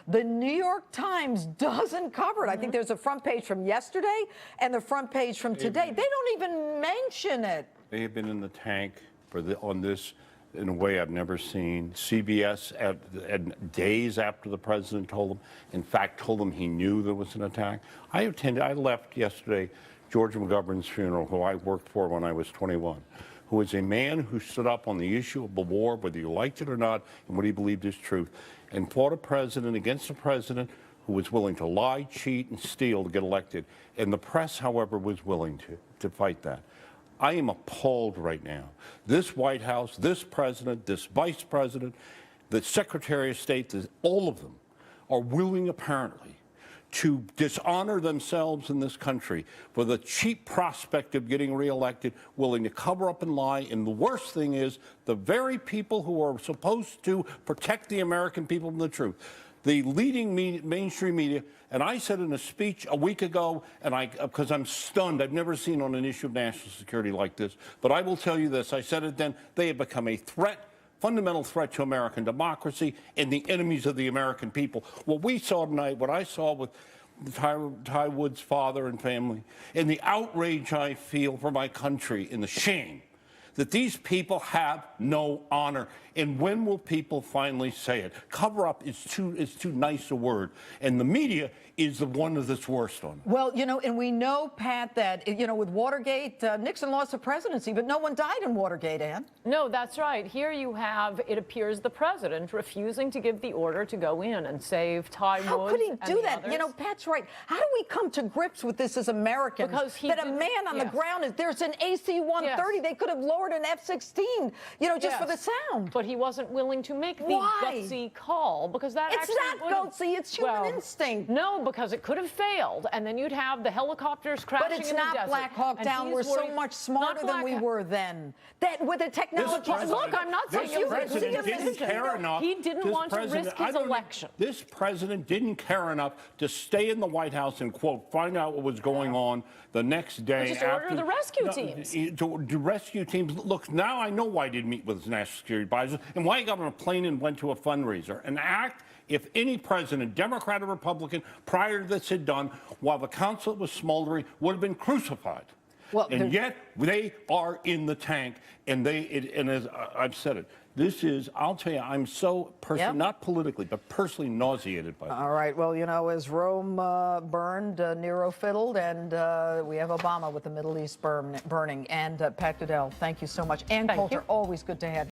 The New York Times doesn't cover it. I think there's a front page from yesterday and the front page from today. They don't even mention it. They have been in the tank on this in a way I've never seen. CBS, at days after the president told them, in fact, told them he knew there was an attack. I left yesterday George McGovern's funeral, who I worked for when I was 21, who is a man who stood up on the issue of the war, whether you liked it or not, and what he believed is truth, and fought a president against a president who was willing to lie, cheat, and steal to get elected. And the press, however, was willing to fight that. I am appalled right now. This White House, this president, this vice president, the Secretary of State, all of them are willing, apparently, to dishonor themselves in this country for the cheap prospect of getting reelected, willing to cover up and lie. And the worst thing is the very people who are supposed to protect the American people from the truth, the leading mainstream media. And I said in a speech a week ago, and because I'm stunned, I've never seen on an issue of national security like this, but I will tell you this, I said it then, they have become a threat, fundamental threat to American democracy and the enemies of the American people. What we saw tonight, what I saw with Ty Wood's father and family, and the outrage I feel for my country and the shame that these people have no honor. And when will people finally say it? Cover up is too nice a word. And the media is the one that's worst on it. Well, you know, and we know, Pat, that, you know, with Watergate, Nixon lost the presidency, but no one died in Watergate, Ann. No, that's right. Here you have, it appears, the president refusing to give the order to go in and save Ty Woods. How could he do that? Others. You know, Pat's right. How do we come to grips with this as Americans? Because that a man on the ground there's an AC-130. Yes. They could have lowered an F-16, you know, just for the sound. But he wasn't willing to make the gutsy call because that it's not gutsy. It's human instinct. No, because it could have failed, and then you'd have the helicopters crashing in the desert. But it's not Black Hawk Down. We're so much smarter than we were then. That with the technology. Look, I'm not saying this president didn't care enough. He didn't want to risk his election. This president didn't care enough to stay in the White House and, quote, find out what was going on the next day. Just order the rescue teams. To rescue teams. Look, now I know why he didn't meet with his national security advisor and why he got on a plane and went to a fundraiser. An act, if any president, Democrat or Republican, prior to this had done, while the consulate was smoldering, would have been crucified. Well, and yet they are in the tank, and and as I've said it, this is, I'll tell you, I'm so personally, not politically, but personally nauseated by it. All right, well, you know, as Rome burned, Nero fiddled, and we have Obama with the Middle East burning. And Pat Caddell, thank you so much. Ann Coulter, always good to have you.